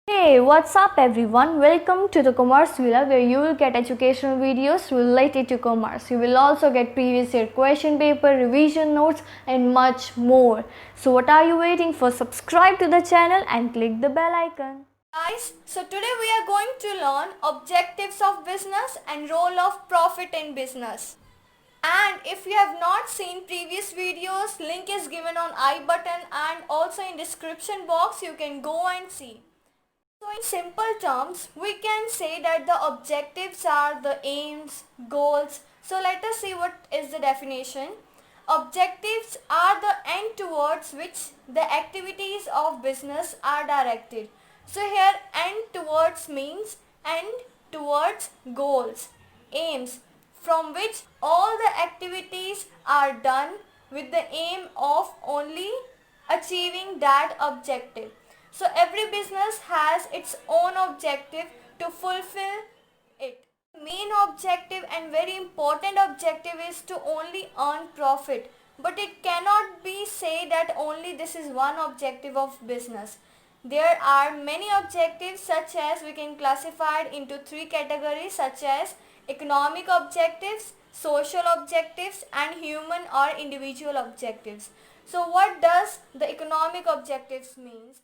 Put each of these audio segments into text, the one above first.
Hey, what's up everyone? Welcome to the Commerce Villa where you will get educational videos related to commerce. You will also get previous year question paper, revision notes and much more. So what are you waiting for? Subscribe to the channel and click the bell icon. Guys, so today we are going to learn objectives of business and role of profit in business. And if you have not seen previous videos, link is given on I button and also in description box you can go and see. So in simple terms, we can say that the objectives are the aims, goals. So let us see what is the definition. Objectives are the end towards which the activities of business are directed. So here end towards means end towards goals, aims from which all the activities are done with the aim of only achieving that objective. So every business has its own objective to fulfill it. Main objective and very important objective is to only earn profit. But it cannot be said that only this is one objective of business. There are many objectives such as we can classify it into three categories such as economic objectives, social objectives and human or individual objectives. So what does the economic objectives means?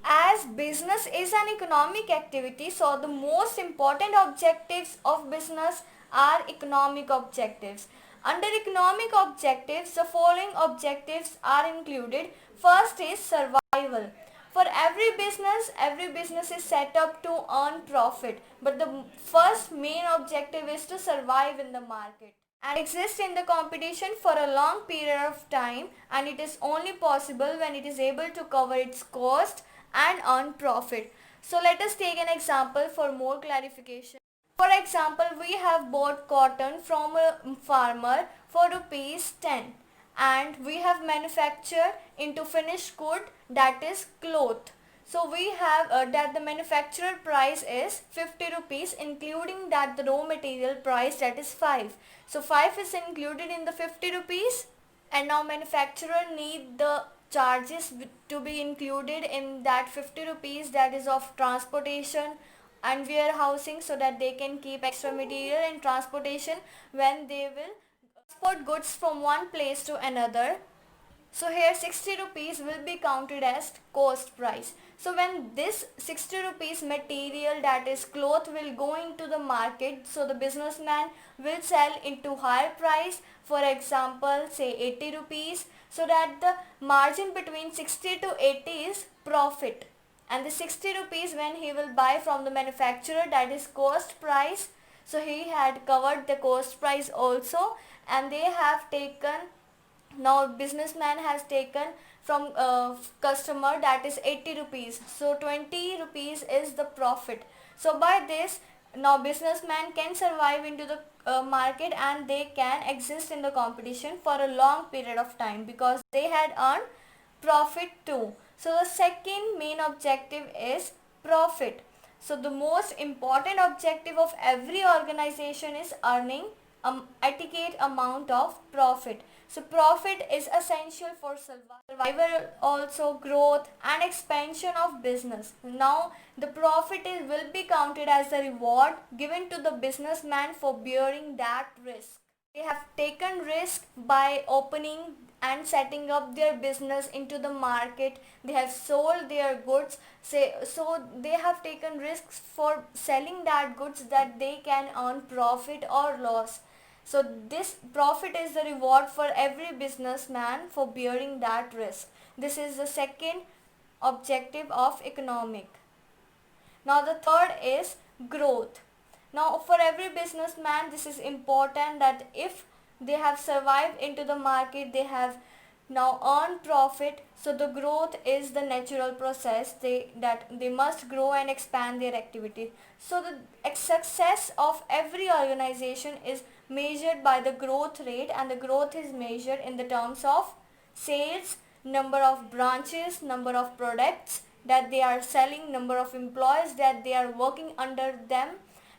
As business is an economic activity, so the most important objectives of business are economic objectives. Under economic objectives, the following objectives are included. First is survival. For every business is set up to earn profit, but the first main objective is to survive in the market and exist in the competition for a long period of time, and it is only possible when it is able to cover its cost and earn profit. So let us take an example for more clarification. For example, we have bought cotton from a farmer for rupees 10 and we have manufactured into finished good, that is cloth. So we have that the manufacturer price is 50 rupees, including that the raw material price, that is 5. So 5 is included in the 50 rupees, and now manufacturer need the charges to be included in that 50 rupees, that is of transportation and warehousing, so that they can keep extra material in transportation when they will transport goods from one place to another. So here 60 rupees will be counted as cost price. So when this 60 rupees material, that is cloth, will go into the market, so the businessman will sell into higher price, for example say 80 rupees, so that the margin between 60 to 80 is profit. And the 60 rupees when he will buy from the manufacturer, that is cost price. So he had covered the cost price also, and they have taken, now businessman has taken from customer, that is 80 rupees, so 20 rupees is the profit. So by this, now businessman can survive into the market and they can exist in the competition for a long period of time because they had earned profit too. So the second main objective is profit. So the most important objective of every organization is earning adequate amount of profit. So profit is essential for survival, also growth and expansion of business. Now the profit will be counted as a reward given to the businessman for bearing that risk. They have taken risk by opening and setting up their business into the market. They have sold their goods, so they have taken risks for selling that goods, that they can earn profit or loss. So this profit is the reward for every businessman for bearing that risk. This is the second objective of economic. Now the third is growth. Now for every businessman this is important, that if they have survived into the market, they have now earned profit. So the growth is the natural process, that they must grow and expand their activity. So the success of every organization is measured by the growth rate, and the growth is measured in the terms of sales, number of branches, number of products that they are selling, number of employees that they are working under them,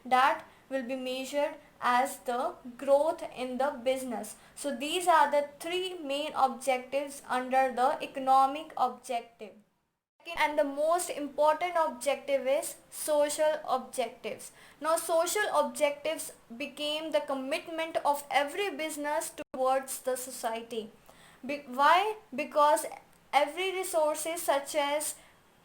that will be measured as the growth in the business. So these are the three main objectives under the economic objective. And the most important objective is social objectives. Now social objectives became the commitment of every business towards the society. Why? Because every resources such as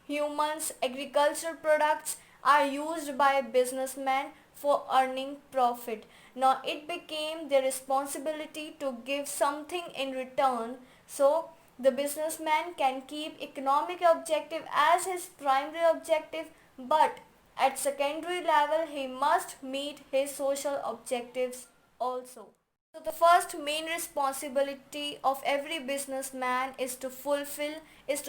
humans, agricultural products are used by businessmen for earning profit. Now it became their responsibility to give something in return, so the businessman can keep economic objective as his primary objective, but at secondary level he must meet his social objectives also. So the first main responsibility of every businessman is to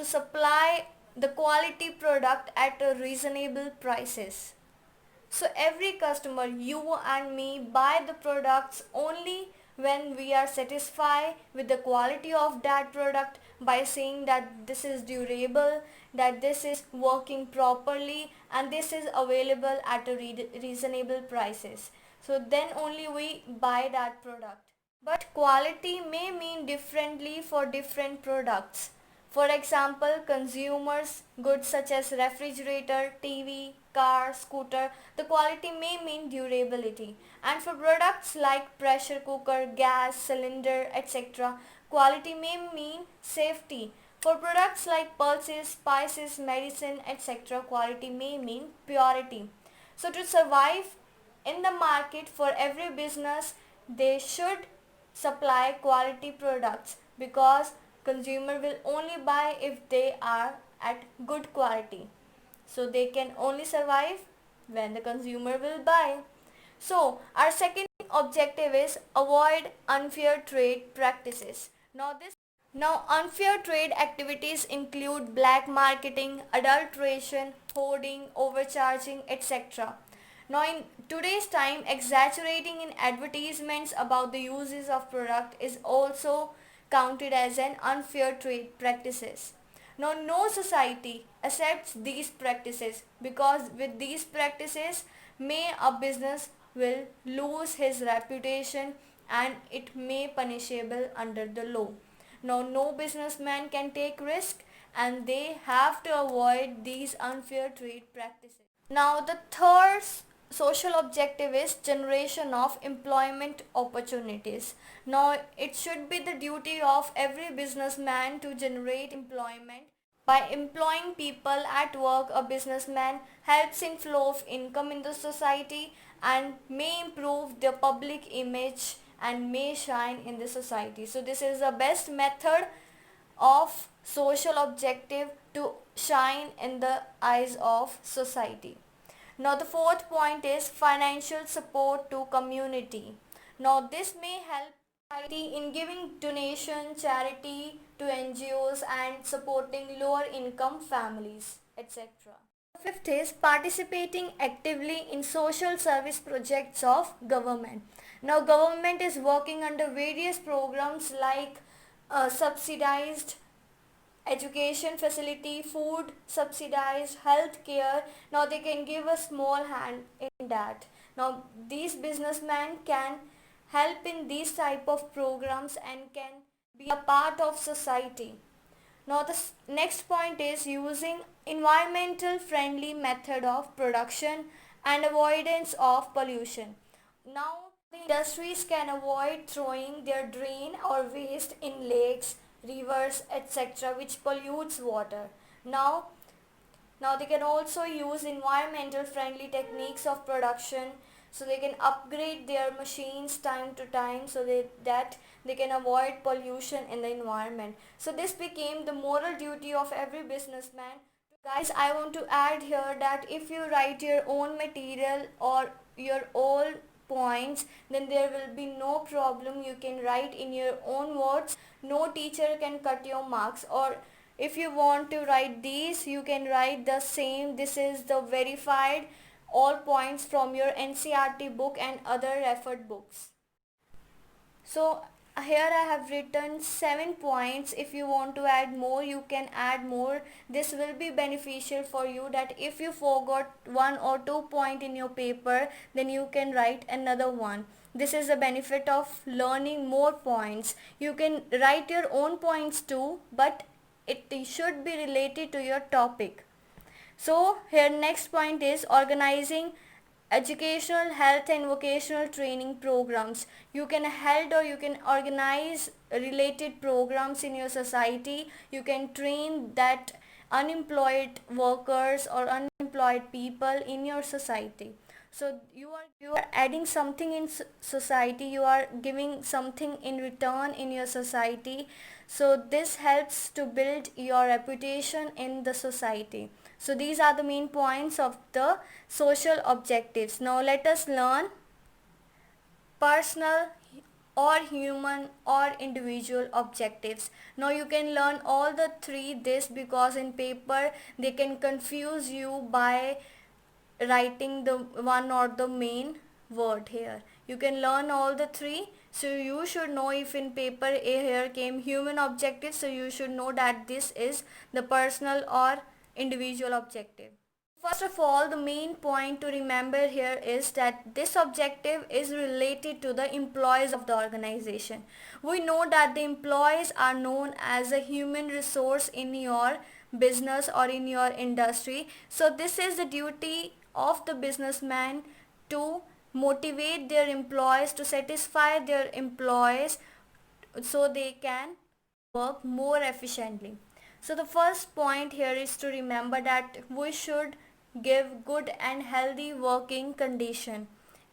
supply the quality product at a reasonable prices. So every customer, you and me, buy the products only when we are satisfied with the quality of that product by saying that this is durable, that this is working properly, and this is available at a reasonable prices. So then only we buy that product. But quality may mean differently for different products. For example, consumers goods such as refrigerator, TV, car, scooter, the quality may mean durability. And for products like pressure cooker, gas, cylinder, etc., quality may mean safety. For products like pulses, spices, medicine, etc., quality may mean purity. So to survive in the market, for every business, they should supply quality products, because consumer will only buy if they are at good quality. So they can only survive when the consumer will buy. So our second objective is avoid unfair trade practices. Now unfair trade activities include black marketing, adulteration, hoarding, overcharging, etc. Now in today's time, exaggerating in advertisements about the uses of product is also counted as an unfair trade practices. Now no society accepts these practices, because with these practices may a business will lose his reputation and it may punishable under the law. Now no businessman can take risk, and they have to avoid these unfair trade practices. Now the third social objective is generation of employment opportunities. Now it should be the duty of every businessman to generate employment. By employing people at work, a businessman helps in flow of income in the society and may improve the public image and may shine in the society. So this is the best method of social objective to shine in the eyes of society. Now the fourth point is financial support to community. Now this may help society in giving donation, charity to NGOs and supporting lower income families, etc. Fifth is participating actively in social service projects of government. Now government is working under various programs like subsidized education facility, food subsidized, health care. Now they can give a small hand in that. Now these businessmen can help in these type of programs and can be a part of society. Now the next point is using environmental friendly method of production and avoidance of pollution. Now the industries can avoid throwing their drain or waste in lakes, rivers, etc., which pollutes water. Now they can also use environmental friendly techniques of production, so they can upgrade their machines time to time, so that they can avoid pollution in the environment. So this became the moral duty of every businessman. Guys, I want to add here that if you write your own material or your own points, then there will be no problem. You can write in your own words. No teacher can cut your marks. Or if you want to write these, you can write the same. This is the verified all points from your NCERT book and other referred books. So here I have written 7 points. If you want to add more, you can add more. This will be beneficial for you, that if you forgot 1 or 2 point in your paper, then you can write another one. This is the benefit of learning more points. You can write your own points too, but it should be related to your topic. So here next point is organizing educational, health and vocational training programs. You can held or you can organize related programs in your society. You can train that unemployed workers or unemployed people in your society. So you are adding something in society, you are giving something in return in your society. So this helps to build your reputation in the society. So these are the main points of the social objectives. Now let us learn personal or human or individual objectives. Now you can learn all the three this, because in paper they can confuse you by writing the one or the main word here. You can learn all the three. So you should know, if in paper A here came human objective, so you should know that this is the personal or individual objective. First of all, the main point to remember here is that this objective is related to the employees of the organization. We know that the employees are known as a human resource in your business or in your industry. So this is the duty of the businessman to motivate their employees, to satisfy their employees so they can work more efficiently. So the first point here is to remember that we should give good and healthy working condition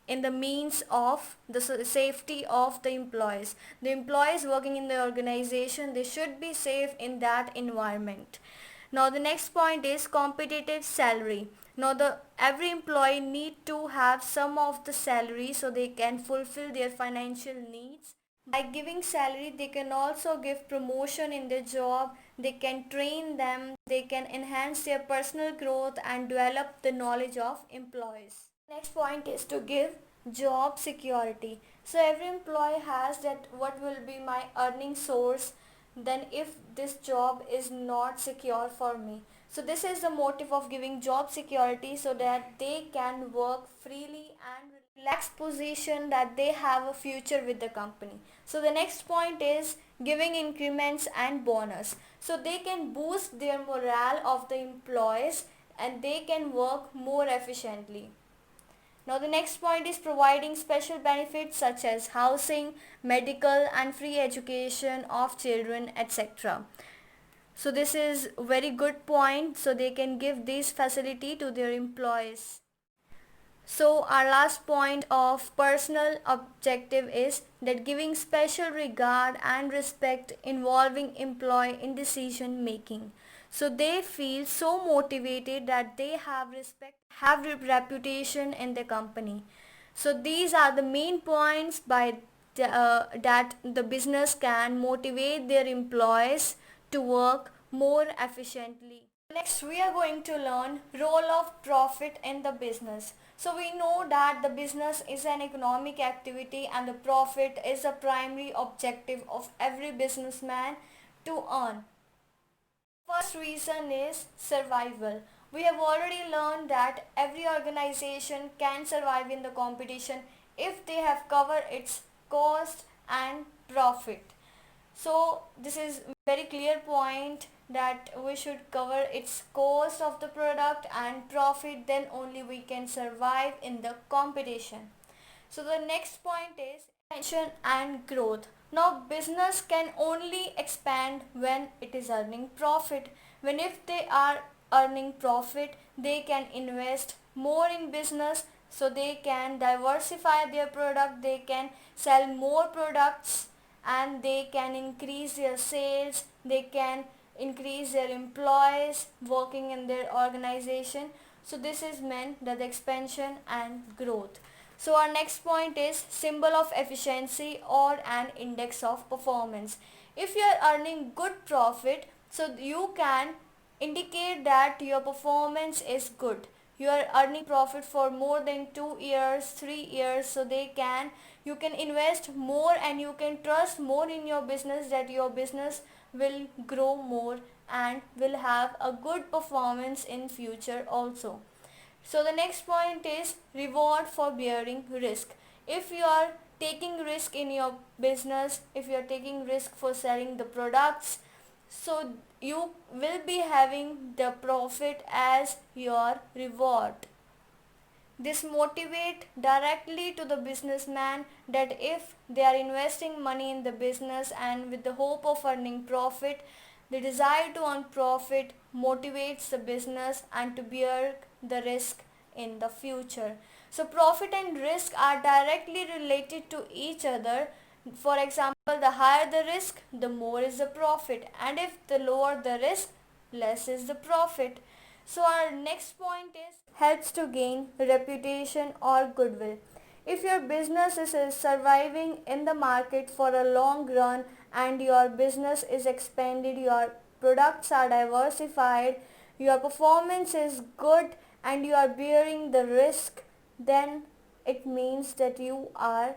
in the means of the safety of the employees. The employees working in the organization, they should be safe in that environment. Now the next point is competitive salary. Now every employee need to have some of the salary so they can fulfill their financial needs. By giving salary, they can also give promotion in their job, they can train them, they can enhance their personal growth and develop the knowledge of employees. Next point is to give job security. So every employee has that what will be my earning source then if this job is not secure for me. So this is the motive of giving job security, so that they can work freely and relaxed position, that they have a future with the company. So the next point is giving increments and bonus. So they can boost their morale of the employees and they can work more efficiently. Now the next point is providing special benefits such as housing, medical and free education of children, etc. So this is a very good point, so they can give this facility to their employees. So our last point of personal objective is that giving special regard and respect involving employee in decision making. So they feel so motivated that they have respect, have reputation in the company. So these are the main points that the business can motivate their employees to work more efficiently. Next we are going to learn role of profit in the business. So we know that the business is an economic activity and the profit is a primary objective of every businessman to earn. First reason is survival. We have already learned that every organization can survive in the competition if they have covered its cost and profit. So this is very clear point that we should cover its cost of the product and profit, then only we can survive in the competition. So the next point is expansion and growth. Now business can only expand when it is earning profit. When if they are earning profit, they can invest more in business, so they can diversify their product, they can sell more products and they can increase their sales, they can increase their employees working in their organization. So this is meant that the expansion and growth. So our next point is symbol of efficiency or an index of performance. If you are earning good profit, so you can indicate that your performance is good. You are earning profit for more than 2 years, 3 years, so you can invest more and you can trust more in your business, that your business will grow more and will have a good performance in future also. So the next point is reward for bearing risk. If you are taking risk in your business, if you are taking risk for selling the products, so you will be having the profit as your reward. This motivates directly to the businessman that if they are investing money in the business and with the hope of earning profit, the desire to earn profit motivates the business and to bear the risk in the future. So profit and risk are directly related to each other. For example, the higher the risk, the more is the profit, and if the lower the risk, less is the profit. So our next point is helps to gain reputation or goodwill. If your business is surviving in the market for a long run and your business is expanded, your products are diversified, your performance is good and you are bearing the risk, then it means that you are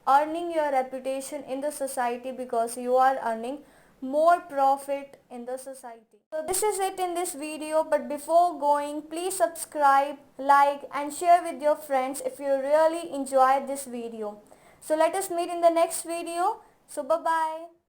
earning your reputation in the society because you are earning more profit in the society. So this is it in this video, but before going, please subscribe, like and share with your friends if you really enjoyed this video. So let us meet in the next video. So bye bye.